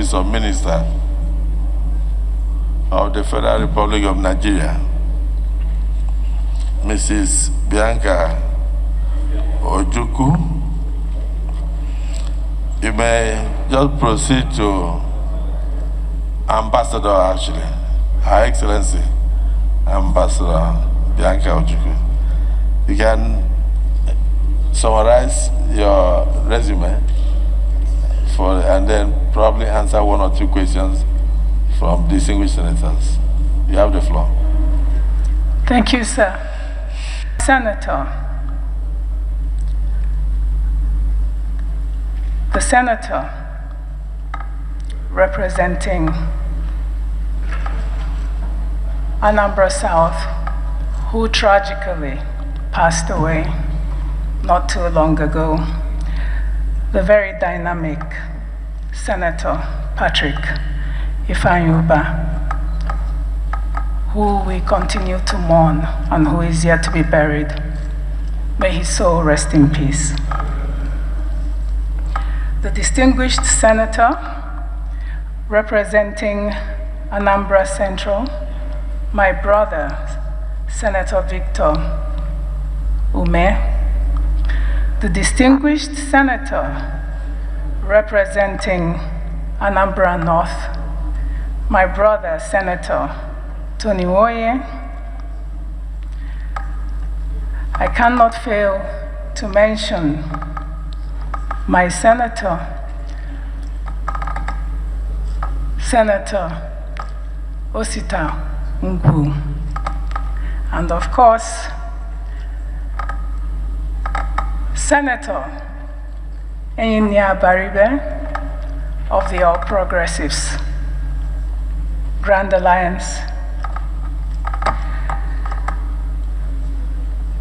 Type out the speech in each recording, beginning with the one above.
Office of Minister of the Federal Republic of Nigeria, Mrs. Bianca Ojukwu. You may just proceed to Ambassador, actually, Her Excellency, Ambassador Bianca Ojukwu. You can summarize your resume and then probably answer one or two questions from distinguished senators. You have the floor. Thank you, sir. Senator. The senator representing Anambra South, who tragically passed away not too long ago, the very dynamic Senator Patrick Ifeanyi, who we continue to mourn and who is yet to be buried. May his soul rest in peace. The distinguished senator representing Anambra Central, my brother, Senator Victor Ume. The distinguished senator representing Anambra North, my brother, Senator Tony Woye. I cannot fail to mention my senator, Senator Osita Ngwu, and of course, Senator Enyinia Baribe of the All Progressives Grand Alliance.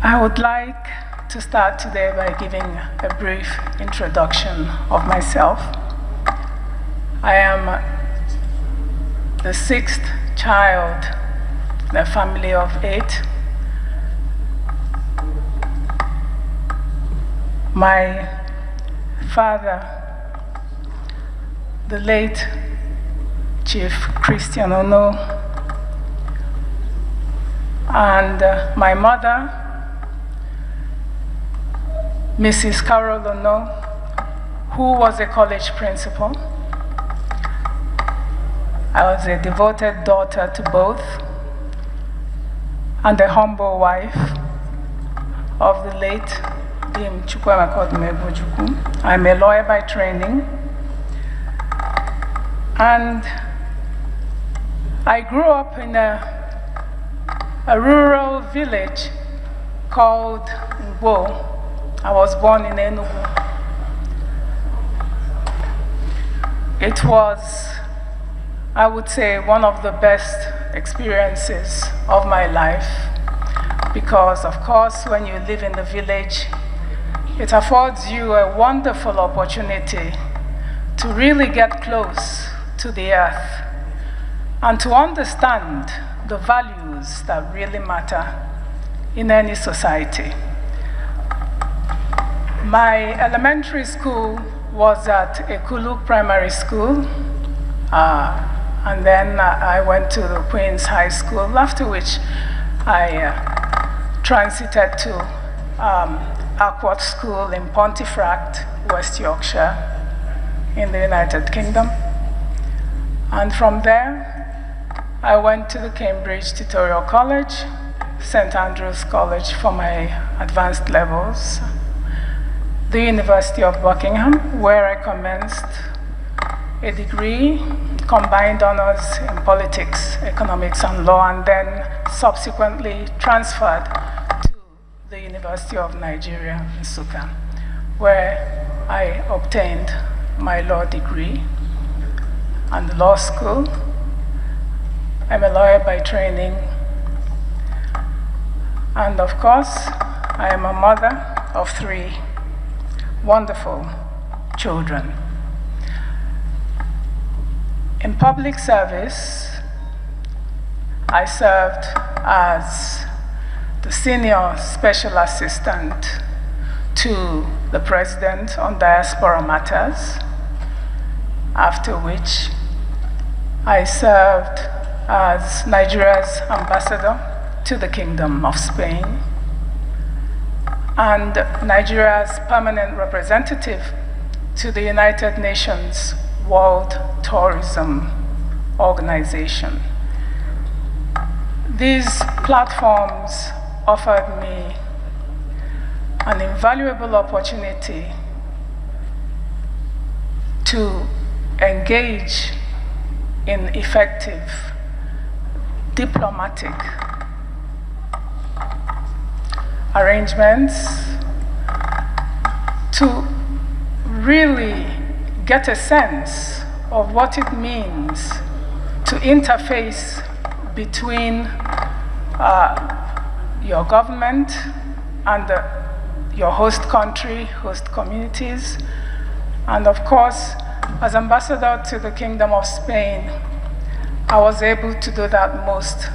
I would like to start today by giving a brief introduction of myself. I am the sixth child in a family of 8. My father, the late Chief Christian Ono, and my mother, Mrs. Carol Ono, who was a college principal. I was a devoted daughter to both and a humble wife of the late Dim Ojukwu. I'm a lawyer by training, and I grew up in a rural village called Ngwo. I was born in Enugu. It was, I would say, one of the best experiences of my life because, of course, when you live in the village, it affords you a wonderful opportunity to really get close to the earth and to understand the values that really matter in any society. My elementary school was at Ekulu Primary School, and then I went to the Queen's High School, after which I transited to Acworth School in Pontefract, West Yorkshire, in the United Kingdom. And from there, I went to the Cambridge Tutorial College, St. Andrew's College for my advanced levels, the University of Buckingham, where I commenced a degree, combined honors in politics, economics, and law, and then subsequently transferred to the University of Nigeria, Nsukka, where I obtained my law degree and the law school. I'm a lawyer by training, and of course, I am a mother of 3 wonderful children. In public service, I served as the Senior Special Assistant to the President on Diaspora Matters, after which I served as Nigeria's ambassador to the Kingdom of Spain and Nigeria's permanent representative to the United Nations World Tourism Organization. These platforms offered me an invaluable opportunity to engage in effective diplomatic arrangements to really get a sense of what it means to interface between your government and your host country, host communities. And of course, as ambassador to the Kingdom of Spain, I was able to do that most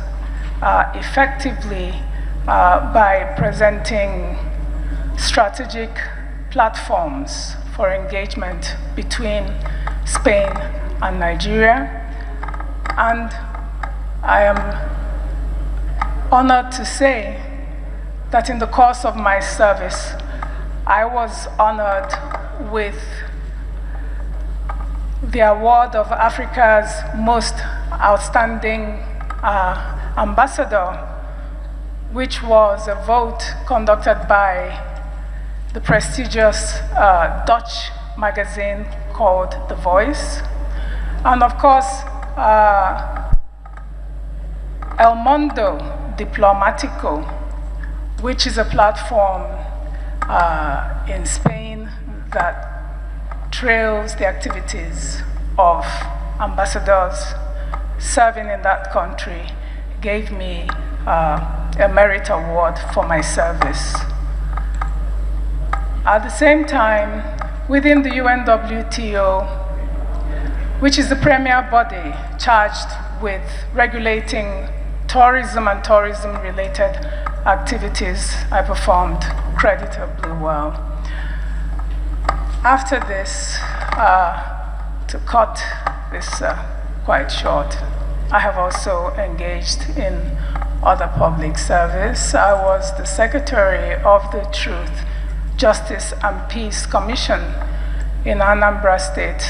effectively by presenting strategic platforms for engagement between Spain and Nigeria. And I am honored to say that in the course of my service, I was honored with the award of Africa's most outstanding ambassador, which was a vote conducted by the prestigious Dutch magazine called The Voice. And of course, El Mundo Diplomatico, which is a platform in Spain that trails the activities of ambassadors serving in that country, gave me a merit award for my service. At the same time, within the UNWTO, which is the premier body charged with regulating tourism and tourism-related activities, I performed creditably well. After this, to cut this quite short, I have also engaged in other public service. I was the Secretary of the Truth, Justice and Peace Commission in Anambra State,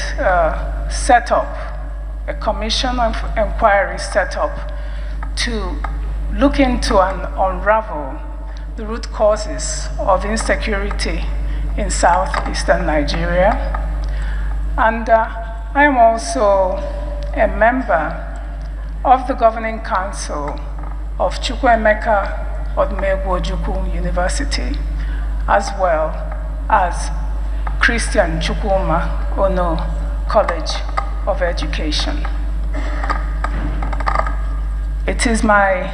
set up a commission of inquiry set up to look into and unravel the root causes of insecurity in southeastern Nigeria. And I am also a member of the governing council of Chukwuemeka Ojukwu University, as well as Christian Chukwuma Ono College of Education. It is my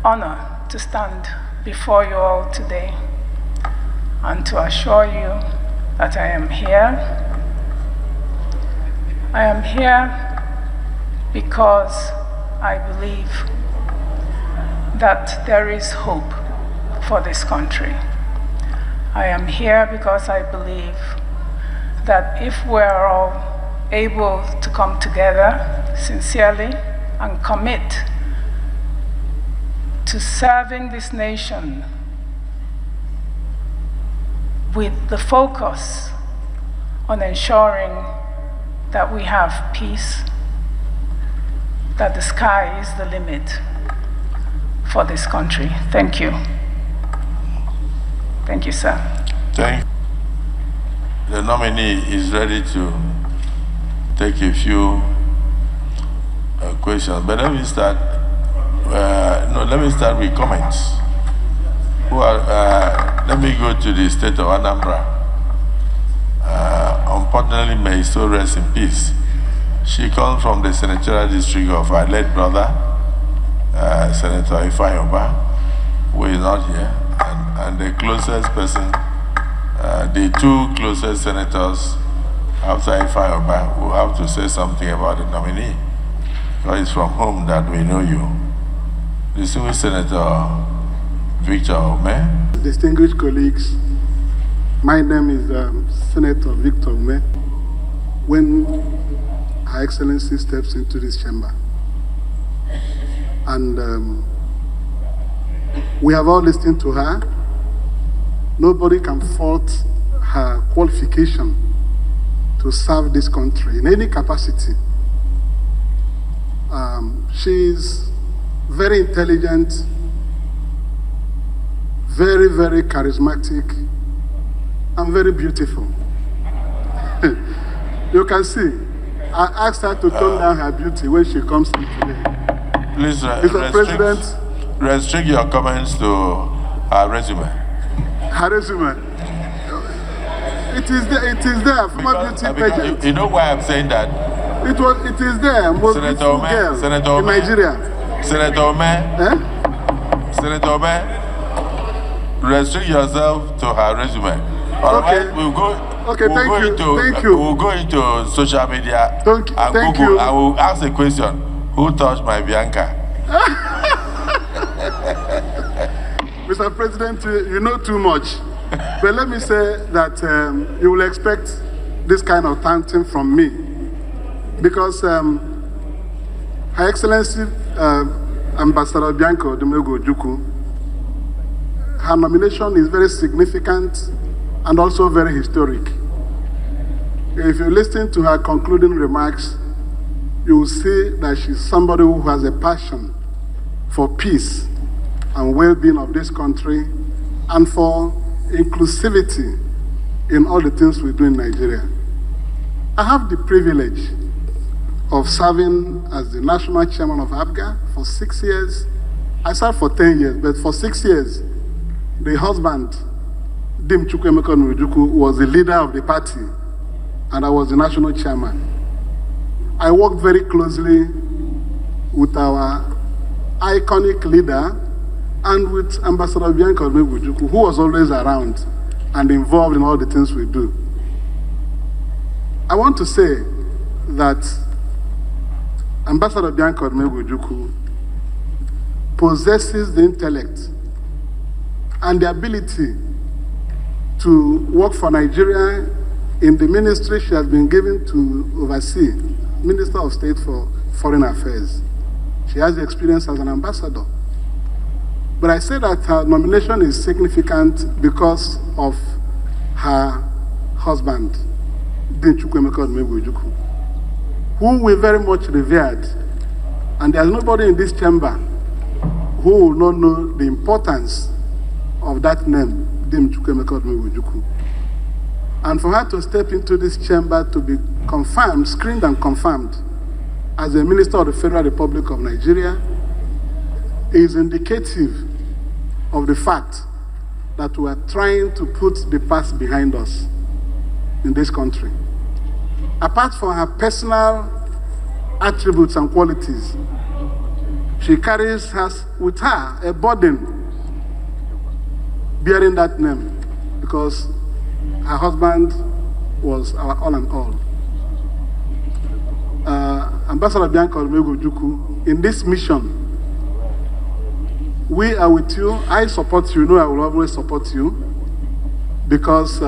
honor to stand before you all today and to assure you that I am here. I am here because I believe that there is hope for this country. I am here because I believe that if we're all able to come together sincerely and commit to serving this nation with the focus on ensuring that we have peace, that the sky is the limit for this country. Thank you. Thank you, sir. Thank you. The nominee is ready to take a few questions, but let me start. Let me start with comments. Let me go to the state of Anambra. Unfortunately, may his soul rest in peace. She comes from the senatorial district of our late brother, Senator Ifeanyi, who is not here, and the closest person, the two closest senators after Ifeanyi who have to say something about the nominee, because it's from whom that we know you. Distinguished Senator Victor Ume. Distinguished colleagues, my name is Senator Victor Ume. When Her Excellency steps into this chamber. And we have all listened to her. Nobody can fault her qualification to serve this country in any capacity. She's very intelligent, very, very charismatic, and very beautiful. You can see, I asked her to tone down her beauty when she comes in today. Please, Mr. President, restrict your comments to her resume. Her resume. It is there, former beauty pageant. You know why I'm saying that? It is there, most beautiful girl in Nigeria. Senator Ome, Senator Ome, restrict yourself to her resume. Otherwise, we'll go into social media and Google. I will ask a question: who touched my Bianca? Mr. President, you know too much. But let me say that you will expect this kind of thanking from me. Because Her Excellency Ambassador Bianca Ojukwu, her nomination is very significant and also very historic. If you listen to her concluding remarks, you will see that she's somebody who has a passion for peace and well-being of this country and for inclusivity in all the things we do in Nigeria. I have the privilege of serving as the national chairman of ABGA for 6 years. I served for 10 years, but for 6 years, the husband, Dim Chukwuemeka Ojukwu, was the leader of the party, and I was the national chairman. I worked very closely with our iconic leader and with Ambassador Bianca Ojukwu, who was always around and involved in all the things we do. I want to say that Ambassador Bianca Ojukwu possesses the intellect and the ability to work for Nigeria in the ministry she has been given to oversee, Minister of State for Foreign Affairs. She has the experience as an ambassador. But I say that her nomination is significant because of her husband, Dim Chukwuemeka Ojukwu, whom we very much revered. And there's nobody in this chamber who will not know the importance of that name, Dim Chukwuemeka Ojukwu. And for her to step into this chamber to be confirmed, screened and confirmed as a Minister of the Federal Republic of Nigeria is indicative of the fact that we are trying to put the past behind us in this country. Apart from her personal attributes and qualities, she carries with her a burden bearing that name, because her husband was our all and all. Ambassador Bianca Ojukwu, in this mission, we are with you. I support you. You know I will always support you, because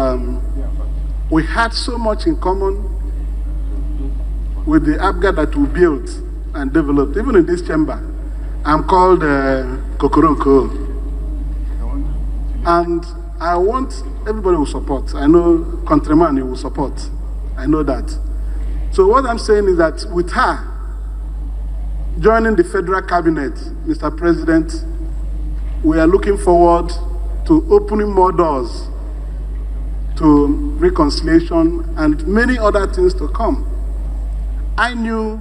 we had so much in common with the ABGA that we built and developed. Even in this chamber, I'm called Kokoronko. And I want everybody will support. I know countryman you will support. I know that. So what I'm saying is that with her joining the federal cabinet, Mr. President, we are looking forward to opening more doors to reconciliation and many other things to come. I knew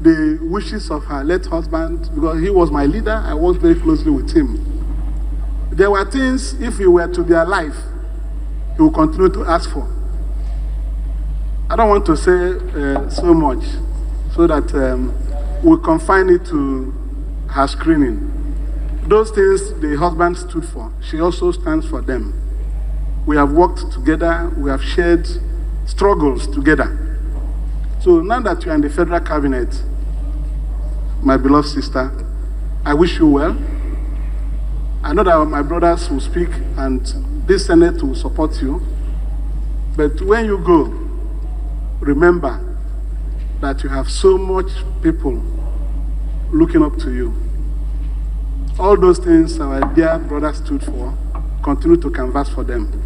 the wishes of her late husband because he was my leader. I worked very closely with him. There were things, if he were to be alive, he would continue to ask for. I don't want to say so much so that we'll confine it to her screening. Those things the husband stood for, she also stands for them. We have worked together, we have shared struggles together. So now that you are in the federal cabinet, my beloved sister, I wish you well. I know that my brothers will speak and this Senate will support you. But when you go, remember that you have so much people looking up to you. All those things our dear brother stood for, continue to canvass for them.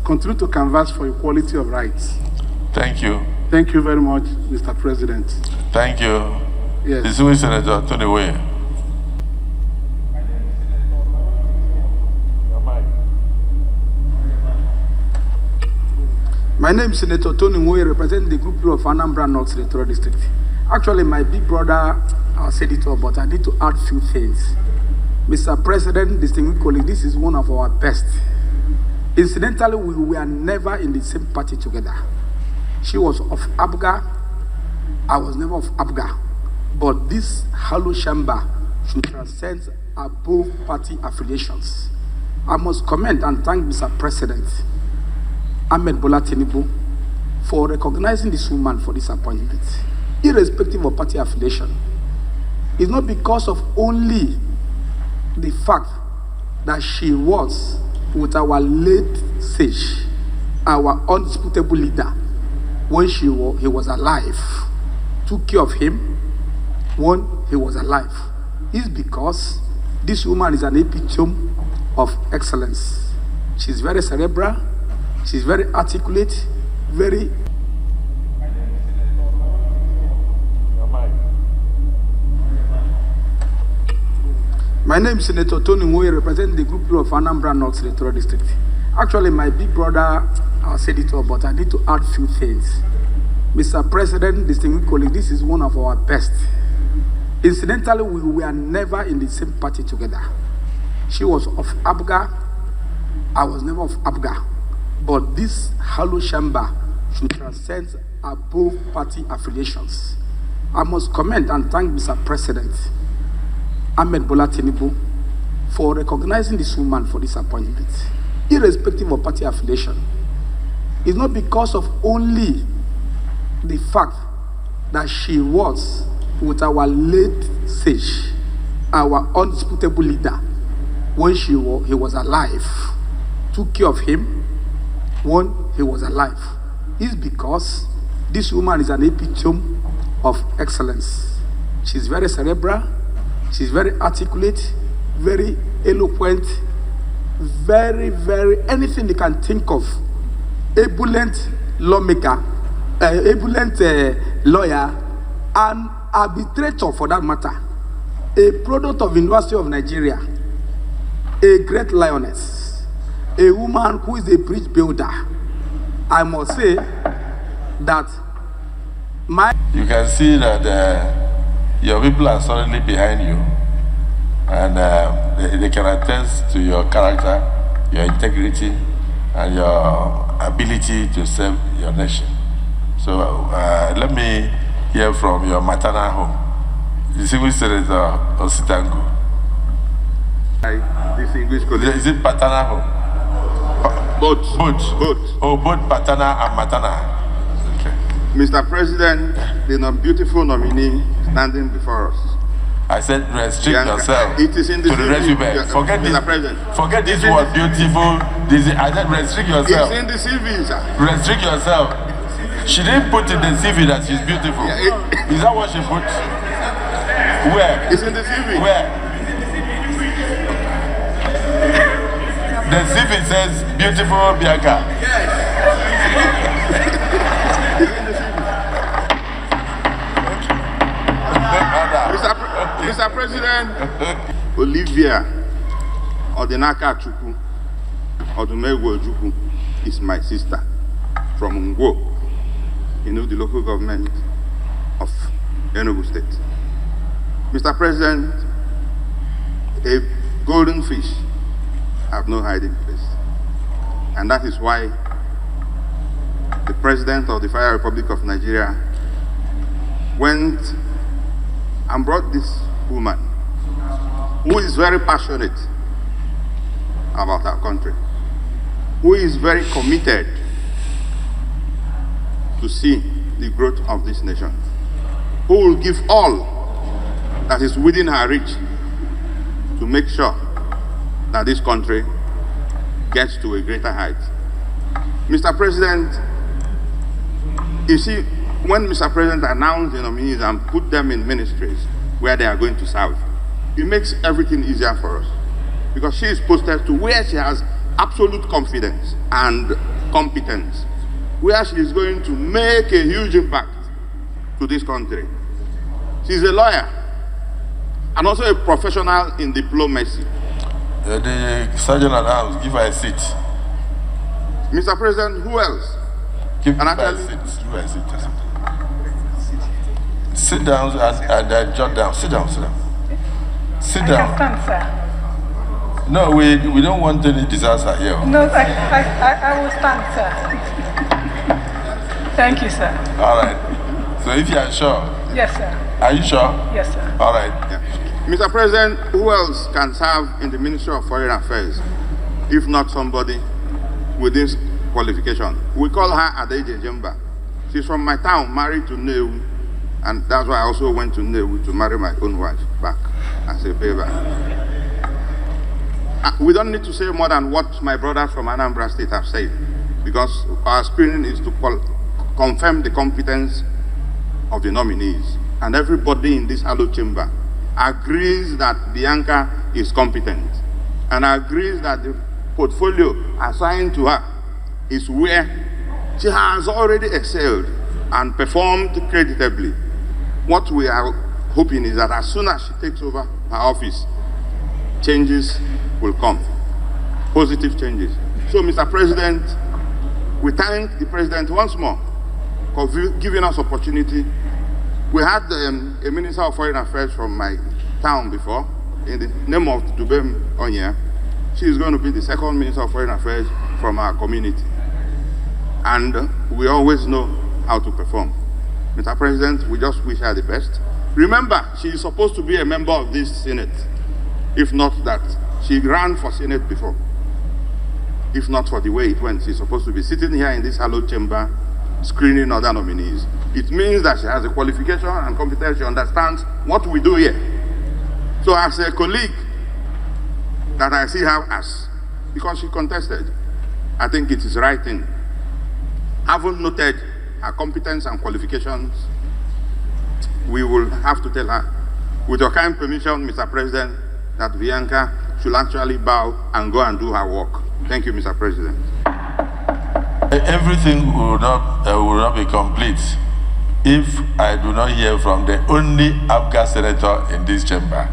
Continue to canvass for equality of rights. Thank you. Thank you very much, Mr. President. Thank you. Yes. Distinguished Senator Tony Way. My name is Senator Tony Moye, representing the Group of Anambra North Senatorial District. Actually, my big brother said it all, but I need to add a few things. Mr. President, distinguished colleagues, this is one of our best. Incidentally, we were never in the same party together. She was of ABGA, I was never of ABGA. But this hollow chamber should transcend above party affiliations. I must commend and thank Mr. President Ahmed Bola Tinubu for recognizing this woman for this appointment, irrespective of party affiliation. It's not because of only the fact that she was with our late sage, our undisputable leader, when he was alive, took care of him when he was alive. It's because this woman is an epitome of excellence. She's very cerebral, she's very articulate, very... My name is Senator Tony Moye, representing the Group of Anambra North Senatorial District. Actually, my big brother said it all, but I need to add a few things. Mr. President, distinguished colleagues, this is one of our best. Incidentally, we were never in the same party together. She was of ABGA, I was never of ABGA. But this hollow chamber should transcend above party affiliations. I must commend and thank Mr. President Ahmed Bola Tinubu for recognizing this woman for this appointment, irrespective of party affiliation. It's not because of only the fact that she was with our late sage, our undisputable leader, when he was alive, took care of him when he was alive. It's because this woman is an epitome of excellence. She's very cerebral, she's very articulate, very eloquent, very, anything you can think of. Ebullient lawmaker, ebullient lawyer, and arbitrator for that matter. A product of University of Nigeria, a great lioness, a woman who is a bridge builder. I must say that You can see that your people are solidly behind you, and they can attest to your character, your integrity, and your ability to serve your nation. So let me hear from your maternal home. Distinguished Senator Ositango. Distinguished colleagues. Is it paternal home? Both. Both. Oh, both paternal and maternal. Okay. Mr. President, the beautiful nominee standing before us. I said restrict Bianca. yourself It is in the to the CV. resume. Forget Mr. this. President. Forget this word beautiful. I said restrict yourself. It's in the CV, sir. Restrict yourself. She didn't put in the CV that she's beautiful. Yeah, Is that what she put? Where? It's in the CV. Where? The CV says beautiful Bianca. Mr. President, Olivia Odinaka Ojukwu, Ojukwu is my sister from Ngwo, the local government of Enugu State. Mr. President, a golden fish have no hiding place. And that is why the President of the Federal Republic of Nigeria went and brought this woman who is very passionate about our country, who is very committed to see the growth of this nation, who will give all that is within her reach to make sure that this country gets to a greater height. Mr. President, you see, when Mr. President announced the nominees and put them in ministries where they are going to serve, it makes everything easier for us. Because she is posted to where she has absolute confidence and competence, where she is going to make a huge impact to this country. She's a lawyer and also a professional in diplomacy. The Sergeant at Arms, give her a seat. Mr. President, who else? Give her a seat. Give her a seat. Sit down and jot down. Sit down, sit down. Sit down. I can stand, sir. No, we don't want any disaster here. No, I will stand, sir. Thank you, sir. All right. So if you are sure. Yes, sir. Are you sure? Yes, sir. All right. Yeah. Mr. President, who else can serve in the Ministry of Foreign Affairs, if not somebody with this qualification? We call her Adeje Jemba. She's from my town, married to Newu, and that's why I also went to Newu to marry my own wife back as a favor. We don't need to say more than what my brothers from Anambra State have said, because our screening is to confirm the competence of the nominees. And everybody in this hallowed chamber agrees that Bianca is competent and agrees that the portfolio assigned to her is where she has already excelled and performed creditably. What we are hoping is that as soon as she takes over her office, changes will come, positive changes. So, Mr. President, we thank the President once more for giving us opportunity. We had a Minister of Foreign Affairs from my town before, in the name of Dubem Onya. She is going to be the second Minister of Foreign Affairs from our community. And we always know how to perform. Mr. President, we just wish her the best. Remember, she is supposed to be a member of this Senate. If not that, she ran for Senate before. If not for the way it went, she's supposed to be sitting here in this hallowed chamber, screening other nominees. It means that she has a qualification and competence. She understands what we do here. So as a colleague that I see her as, because she contested, I think it is the right thing. Having noted her competence and qualifications, we will have to tell her, with your kind permission, Mr. President, that Bianca should actually bow and go and do her work. Thank you, Mr. President. Everything will not be complete if I do not hear from the only Abga senator in this chamber.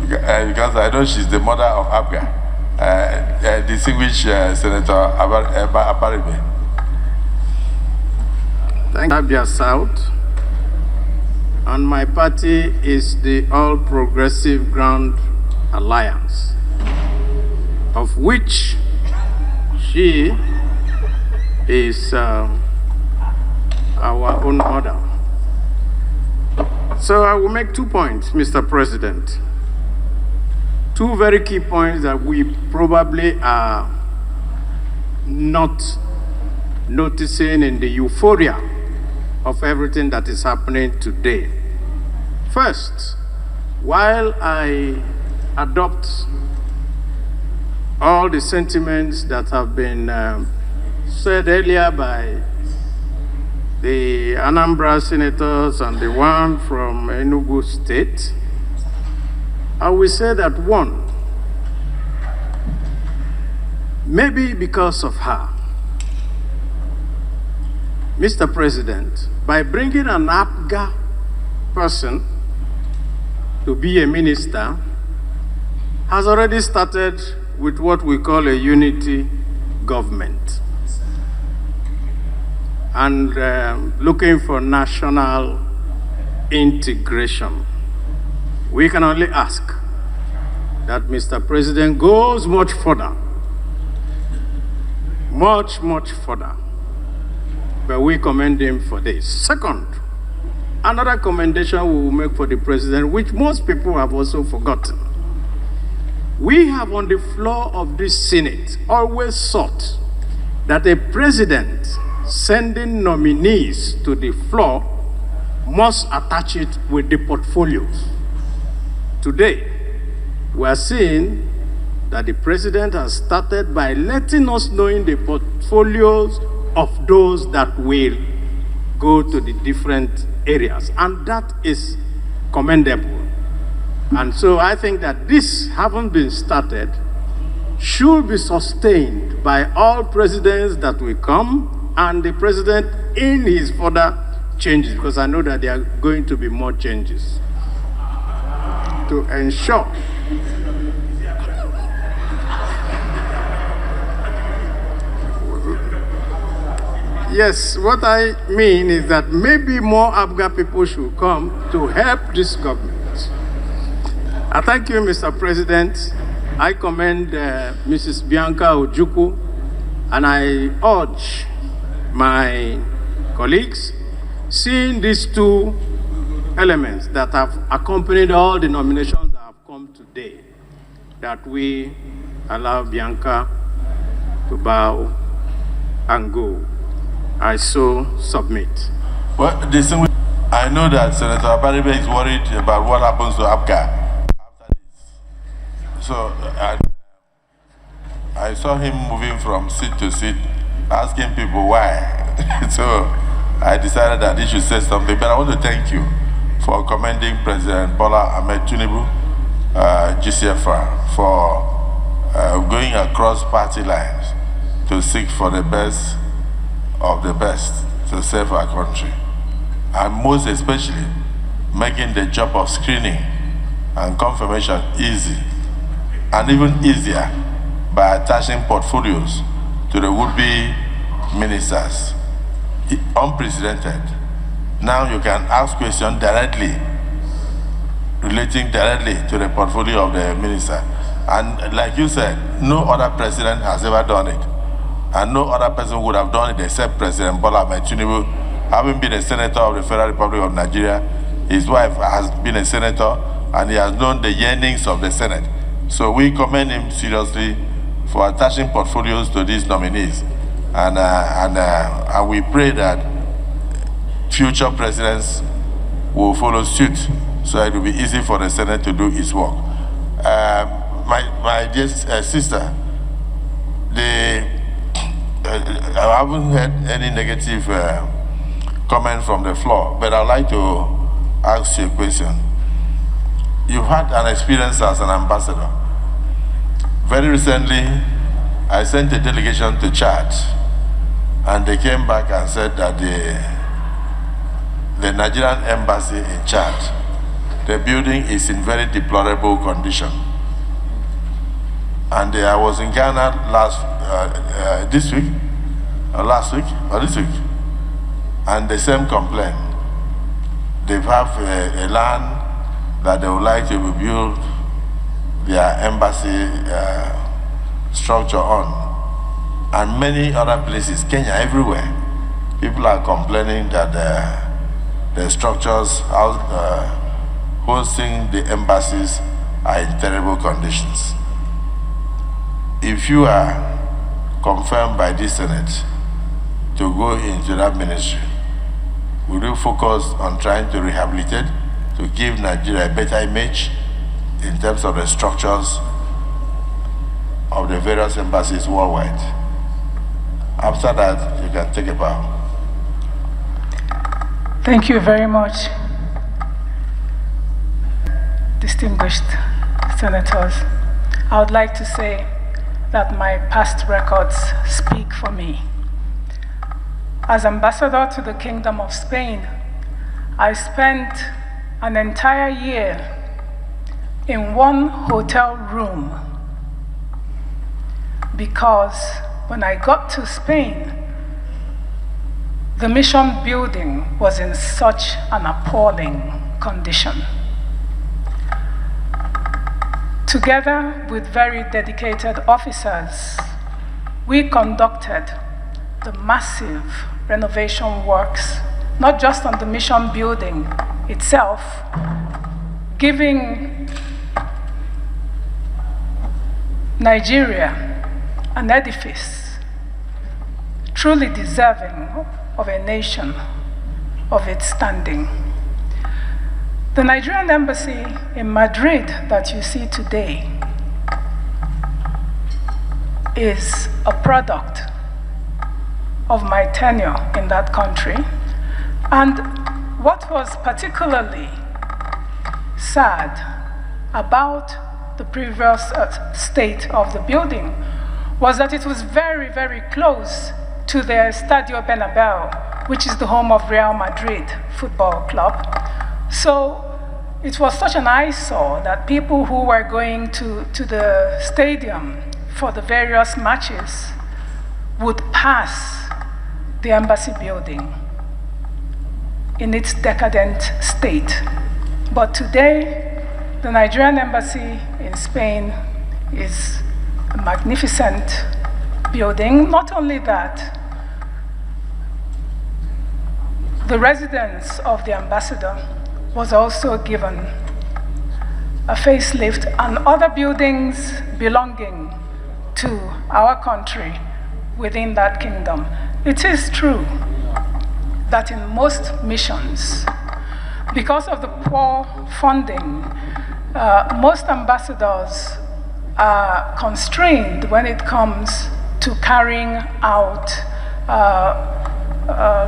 Because I know she's the mother of Abga, distinguished Senator Abaribe. Thank you, Abia South. And my party is the All Progressive Grand Alliance, of which she is our own mother. So I will make 2 points, Mr. President. 2 very key points that we probably are not noticing in the euphoria of everything that is happening today. First, while I adopt all the sentiments that have been said earlier by the Anambra senators and the one from Enugu State, I will say that one, maybe because of her, Mr. President, by bringing an APGA person to be a minister, has already started with what we call a unity government and looking for national integration. We can only ask that Mr. President goes much further, much further. But we commend him for this. Second, another commendation we will make for the president, which most people have also forgotten. We have on the floor of this Senate always sought that a president sending nominees to the floor must attach it with the portfolios. Today, we are seeing that the president has started by letting us know in the portfolios of those that will go to the different areas, and that is commendable. And so I think that this, having been started, should be sustained by all presidents that will come and the president in his further changes, because I know that there are going to be more changes to ensure yes, what I mean is that maybe more Abga people should come to help this government. I thank you, Mr. President. I commend Mrs. Bianca Ojukwu, and I urge my colleagues, seeing these two elements that have accompanied all the nominations that have come today, that we allow Bianca to bow and go. I so submit. Well, I know that Senator Abaribe is worried about what happens to Abga after this. So I saw him moving from seat to seat, asking people why. So I decided that he should say something. But I want to thank you for commending President Bola Ahmed Tinubu, GCFR, for going across party lines to seek for the best of the best to save our country, and most especially making the job of screening and confirmation easy, and even easier by attaching portfolios to the would-be ministers. Unprecedented. Now you can ask questions directly, relating directly to the portfolio of the minister. And like you said, no other president has ever done it. And no other person would have done it except President Bola Ahmed Tinubu, having been a senator of the Federal Republic of Nigeria. His wife has been a senator, and he has known the yearnings of the Senate. So we commend him seriously for attaching portfolios to these nominees. And we pray that future presidents will follow suit, so it will be easy for the Senate to do its work. My dear sister, I haven't heard any negative comment from the floor, but I'd like to ask you a question. You've had an experience as an ambassador. Very recently, I sent a delegation to Chad, and they came back and said that the Nigerian embassy in Chad, the building is in very deplorable condition. And I was in Ghana this week, or last week, or this week, and the same complaint. They have a land that they would like to rebuild their embassy structure on, and many other places, Kenya, everywhere. People are complaining that the structures hosting the embassies are in terrible conditions. If you are confirmed by this Senate to go into that ministry, will you focus on trying to rehabilitate, to give Nigeria a better image in terms of the structures of the various embassies worldwide? After that, you can take a bow. Thank you very much, distinguished senators. I would like to say that my past records speak for me. As ambassador to the Kingdom of Spain, I spent an entire year in one hotel room, because when I got to Spain, the mission building was in such an appalling condition. Together with very dedicated officers, we conducted the massive renovation works, not just on the mission building itself, giving Nigeria an edifice truly deserving of a nation of its standing. The Nigerian embassy in Madrid that you see today is a product of my tenure in that country. And what was particularly sad about the previous state of the building was that it was very, very close to the Estadio Bernabeu, which is the home of Real Madrid Football Club. So it was such an eyesore that people who were going to the stadium for the various matches would pass the embassy building in its decadent state. But today, the Nigerian embassy in Spain is a magnificent building. Not only that, the residence of the ambassador was also given a facelift, and other buildings belonging to our country within that kingdom. It is true that in most missions, because of the poor funding, most ambassadors are constrained when it comes to carrying out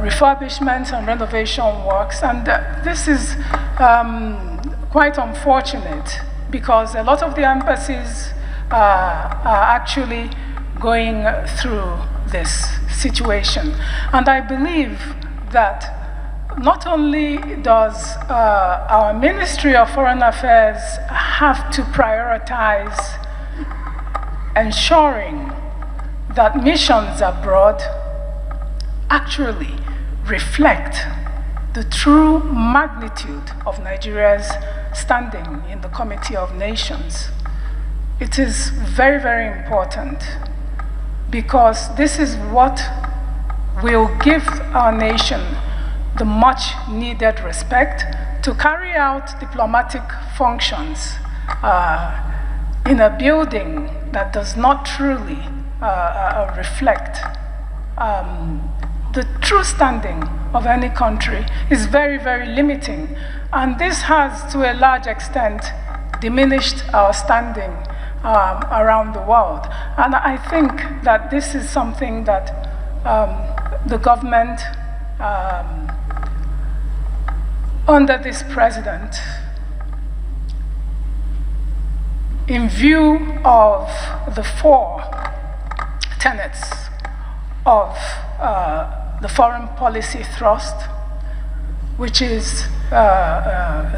refurbishments and renovation works. And this is quite unfortunate, because a lot of the embassies are actually going through this situation. And I believe that not only does our Ministry of Foreign Affairs have to prioritize ensuring that missions abroad actually reflect the true magnitude of Nigeria's standing in the Committee of Nations. It is very, very important, because this is what will give our nation the much needed respect to carry out diplomatic functions in a building that does not truly reflect the true standing of any country is very, very limiting. And this has, to a large extent, diminished our standing around the world. And I think that this is something that the government, under this president, in view of the 4 tenets of the foreign policy thrust, which is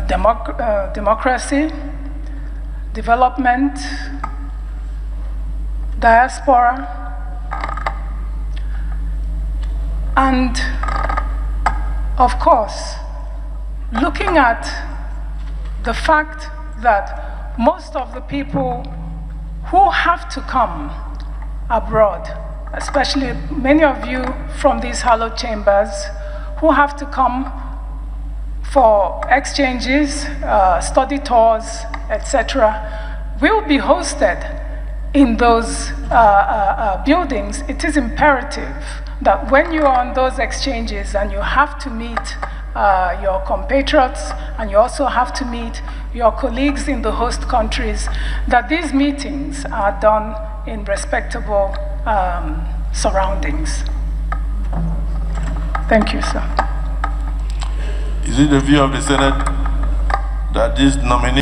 democracy, development, diaspora, and of course, looking at the fact that most of the people who have to come abroad, especially many of you from these hallowed chambers who have to come for exchanges, study tours, etc., will be hosted in those buildings. It is imperative that when you are on those exchanges and you have to meet your compatriots and you also have to meet your colleagues in the host countries, that these meetings are done in respectable surroundings. Thank you, sir. Is it the view of the Senate that this nominee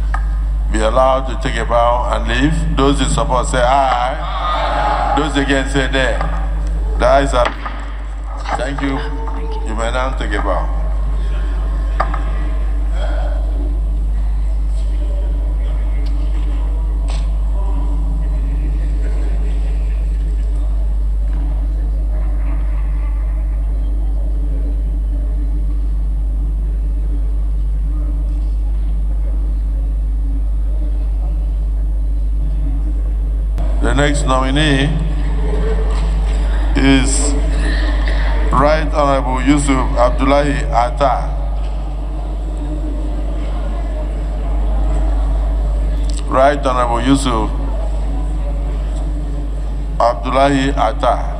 be allowed to take a bow and leave? Those in support say aye. Aye. Those against say nay. The ayes are. Thank you. You may now take a bow. The next nominee is Right Honorable Yusuf Abdullahi Atta. Right Honorable Yusuf Abdullahi Atta.